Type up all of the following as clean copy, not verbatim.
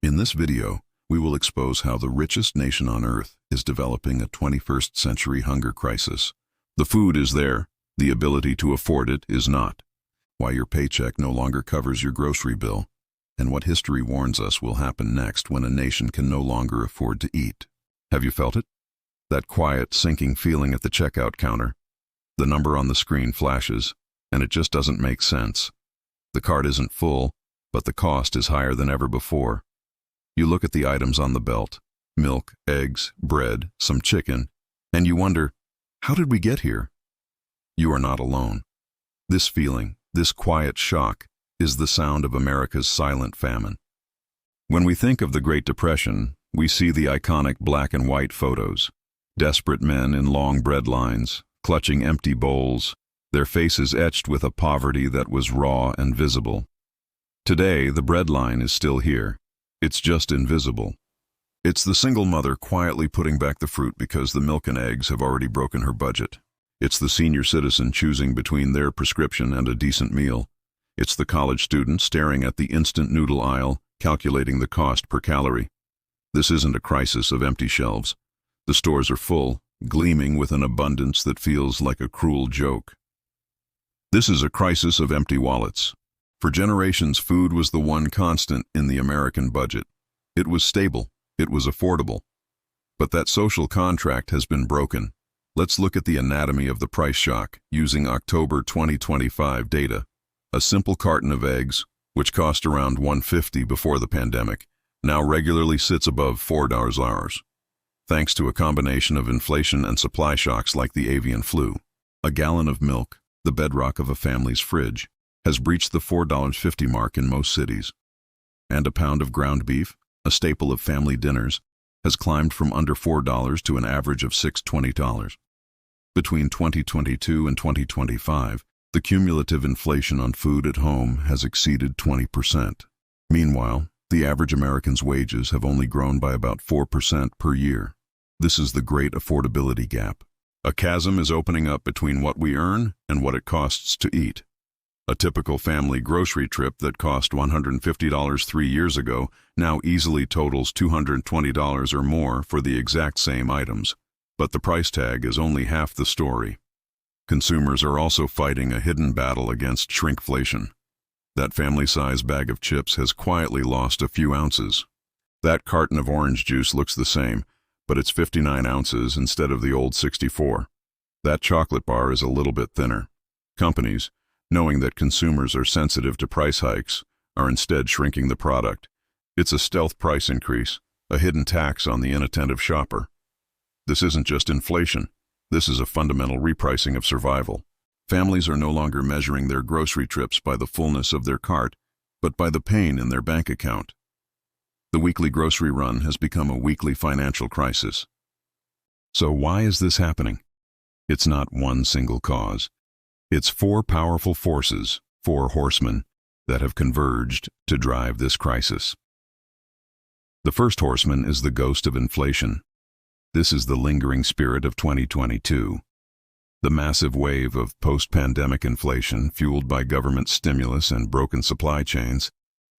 In this video, we will expose how the richest nation on Earth is developing a 21st century hunger crisis. The food is there, the ability to afford it is not. Why your paycheck no longer covers your grocery bill, and what history warns us will happen next when a nation can no longer afford to eat. Have you felt it? That quiet, sinking feeling at the checkout counter. The number on the screen flashes, and it just doesn't make sense. The cart isn't full, but the cost is higher than ever before. You look at the items on the belt: milk, eggs, bread, some chicken, and you wonder, how did we get here? You are not alone. This feeling, this quiet shock, is the sound of America's silent famine. When we think of the Great Depression, we see the iconic black and white photos. Desperate men in long bread lines, clutching empty bowls, their faces etched with a poverty that was raw and visible. Today, the bread line is still here. It's just invisible. It's the single mother quietly putting back the fruit because the milk and eggs have already broken her budget. It's the senior citizen choosing between their prescription and a decent meal. It's the college student staring at the instant noodle aisle, calculating the cost per calorie. This isn't a crisis of empty shelves. The stores are full, gleaming with an abundance that feels like a cruel joke. This is a crisis of empty wallets. For generations, food was the one constant in the American budget. It was stable. It was affordable. But that social contract has been broken. Let's look at the anatomy of the price shock using October 2025 data. A simple carton of eggs, which cost around $1.50 before the pandemic, now regularly sits above $4 hours, thanks to a combination of inflation and supply shocks like the avian flu. A gallon of milk, the bedrock of a family's fridge, has breached the $4.50 mark in most cities. And a pound of ground beef, a staple of family dinners, has climbed from under $4 to an average of $6.20. Between 2022 and 2025, the cumulative inflation on food at home has exceeded 20%. Meanwhile, the average American's wages have only grown by about 4% per year. This is the great affordability gap. A chasm is opening up between what we earn and what it costs to eat. A typical family grocery trip that cost $150 3 years ago now easily totals $220 or more for the exact same items. But the price tag is only half the story. Consumers are also fighting a hidden battle against shrinkflation. That family-sized bag of chips has quietly lost a few ounces. That carton of orange juice looks the same, but it's 59 ounces instead of the old 64. That chocolate bar is a little bit thinner. Companies, knowing that consumers are sensitive to price hikes, are instead shrinking the product. It's a stealth price increase, a hidden tax on the inattentive shopper. This isn't just inflation. This is a fundamental repricing of survival. Families are no longer measuring their grocery trips by the fullness of their cart, but by the pain in their bank account. The weekly grocery run has become a weekly financial crisis. So why is this happening? It's not one single cause. It's four powerful forces, four horsemen, that have converged to drive this crisis. The first horseman is the ghost of inflation. This is the lingering spirit of 2022. The massive wave of post-pandemic inflation, fueled by government stimulus and broken supply chains,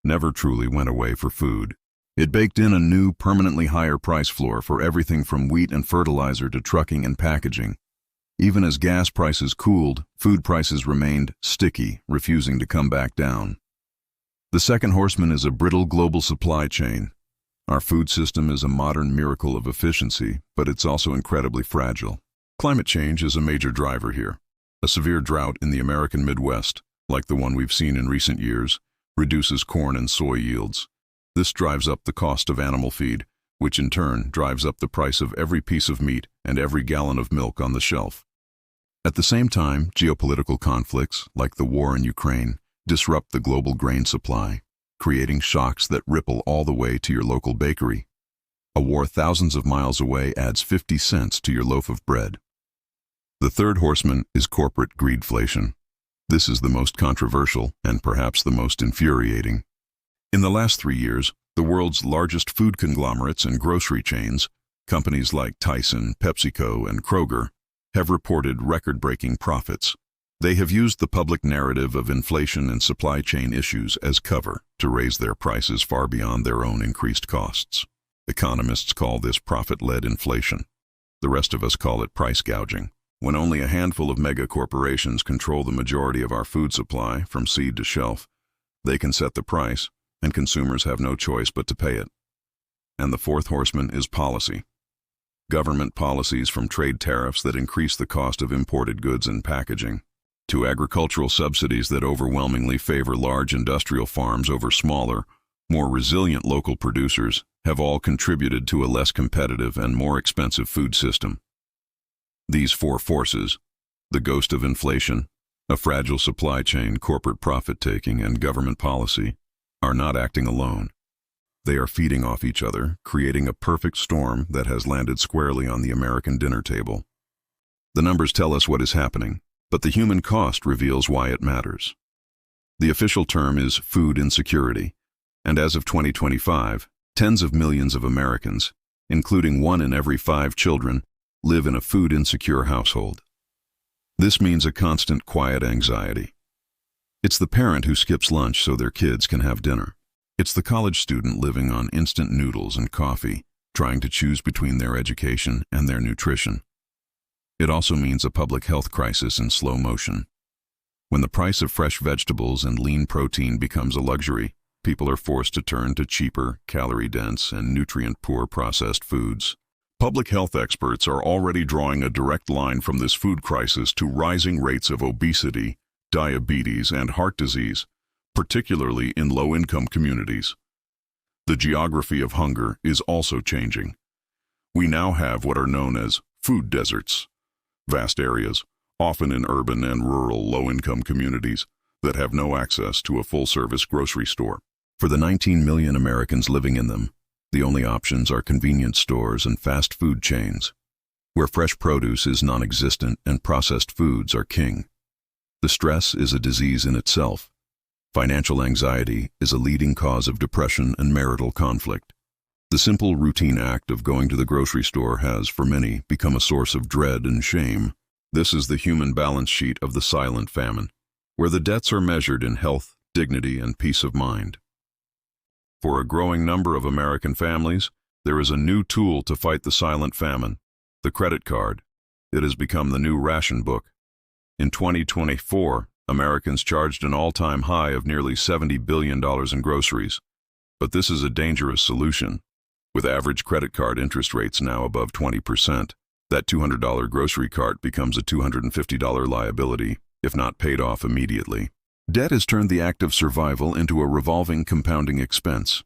never truly went away for food. It baked in a new, permanently higher price floor for everything from wheat and fertilizer to trucking and packaging. Even as gas prices cooled, food prices remained sticky, refusing to come back down. The second horseman is a brittle global supply chain. Our food system is a modern miracle of efficiency, but it's also incredibly fragile. Climate change is a major driver here. A severe drought in the American Midwest, like the one we've seen in recent years, reduces corn and soy yields. This drives up the cost of animal feed, which in turn drives up the price of every piece of meat and every gallon of milk on the shelf. At the same time, geopolitical conflicts, like the war in Ukraine, disrupt the global grain supply, creating shocks that ripple all the way to your local bakery. A war thousands of miles away adds 50 cents to your loaf of bread. The third horseman is corporate greedflation. This is the most controversial and perhaps the most infuriating. In the last 3 years, the world's largest food conglomerates and grocery chains, companies like Tyson, PepsiCo, and Kroger, have reported record-breaking profits. They have used the public narrative of inflation and supply chain issues as cover to raise their prices far beyond their own increased costs. Economists call this profit-led inflation. The rest of us call it price gouging. When only a handful of mega corporations control the majority of our food supply from seed to shelf, they can set the price, and consumers have no choice but to pay it. And the fourth horseman is policy. Government policies, from trade tariffs that increase the cost of imported goods and packaging, to agricultural subsidies that overwhelmingly favor large industrial farms over smaller, more resilient local producers, have all contributed to a less competitive and more expensive food system. These four forces, the ghost of inflation, a fragile supply chain, corporate profit-taking, and government policy, are not acting alone. They are feeding off each other, creating a perfect storm that has landed squarely on the American dinner table. The numbers tell us what is happening, but the human cost reveals why it matters. The official term is food insecurity, and as of 2025, tens of millions of Americans, including 1 in every 5 children, live in a food-insecure household. This means a constant quiet anxiety. It's the parent who skips lunch so their kids can have dinner. It's the college student living on instant noodles and coffee, trying to choose between their education and their nutrition. It also means a public health crisis in slow motion. When the price of fresh vegetables and lean protein becomes a luxury, people are forced to turn to cheaper, calorie-dense, and nutrient-poor processed foods. Public health experts are already drawing a direct line from this food crisis to rising rates of obesity, diabetes, and heart disease, particularly in low-income communities. The geography of hunger is also changing. We now have what are known as food deserts, vast areas, often in urban and rural low-income communities, that have no access to a full-service grocery store. For the 19 million Americans living in them, the only options are convenience stores and fast food chains, where fresh produce is non-existent and processed foods are king. The stress is a disease in itself. Financial anxiety is a leading cause of depression and marital conflict. The simple routine act of going to the grocery store has, for many, become a source of dread and shame. This is the human balance sheet of the silent famine, where the debts are measured in health, dignity, and peace of mind. For a growing number of American families, there is a new tool to fight the silent famine: the credit card. It has become the new ration book. In 2024, Americans charged an all-time high of nearly $70 billion in groceries. But this is a dangerous solution. With average credit card interest rates now above 20%, that $200 grocery cart becomes a $250 liability, if not paid off immediately. Debt has turned the act of survival into a revolving, compounding expense.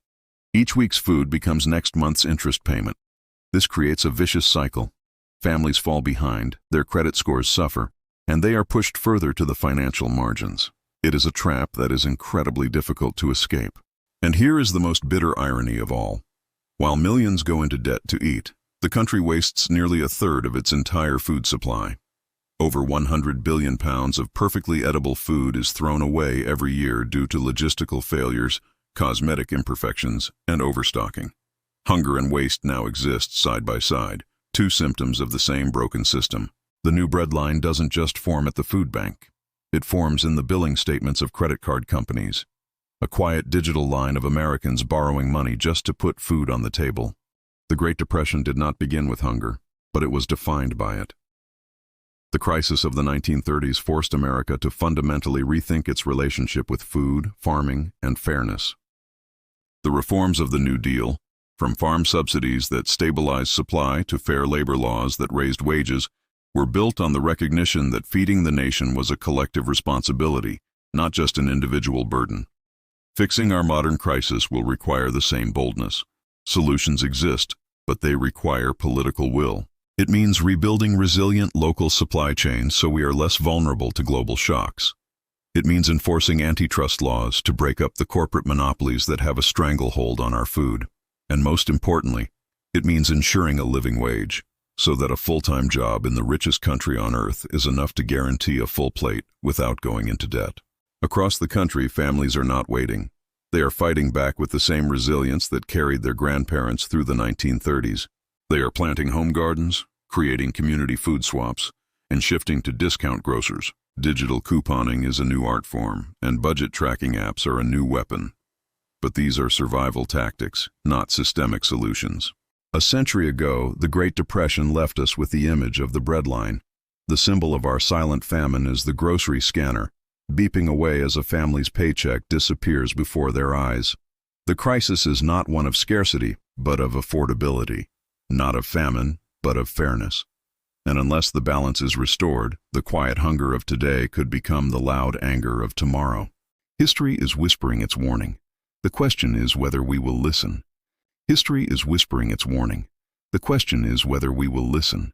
Each week's food becomes next month's interest payment. This creates a vicious cycle. Families fall behind, their credit scores suffer, and they are pushed further to the financial margins. It is a trap that is incredibly difficult to escape. And here is the most bitter irony of all. While millions go into debt to eat, the country wastes nearly a third of its entire food supply. Over 100 billion pounds of perfectly edible food is thrown away every year due to logistical failures, cosmetic imperfections, and overstocking. Hunger and waste now exist side by side, two symptoms of the same broken system. The new breadline doesn't just form at the food bank. It forms in the billing statements of credit card companies, a quiet digital line of Americans borrowing money just to put food on the table. The Great Depression did not begin with hunger, but it was defined by it. The crisis of the 1930s forced America to fundamentally rethink its relationship with food, farming, and fairness. The reforms of the New Deal, from farm subsidies that stabilized supply to fair labor laws that raised wages, were built on the recognition that feeding the nation was a collective responsibility, not just an individual burden. Fixing our modern crisis will require the same boldness. Solutions exist, but they require political will. It means rebuilding resilient local supply chains so we are less vulnerable to global shocks. It means enforcing antitrust laws to break up the corporate monopolies that have a stranglehold on our food. And most importantly, it means ensuring a living wage, so that a full-time job in the richest country on earth is enough to guarantee a full plate without going into debt. Across the country, families are not waiting. They are fighting back with the same resilience that carried their grandparents through the 1930s. They are planting home gardens, creating community food swaps, and shifting to discount grocers. Digital couponing is a new art form, and budget tracking apps are a new weapon. But these are survival tactics, not systemic solutions. A century ago, the Great Depression left us with the image of the breadline. The symbol of our silent famine is the grocery scanner, beeping away as a family's paycheck disappears before their eyes. The crisis is not one of scarcity, but of affordability. Not of famine, but of fairness. And unless the balance is restored, the quiet hunger of today could become the loud anger of tomorrow. History is whispering its warning. The question is whether we will listen. History is whispering its warning. The question is whether we will listen.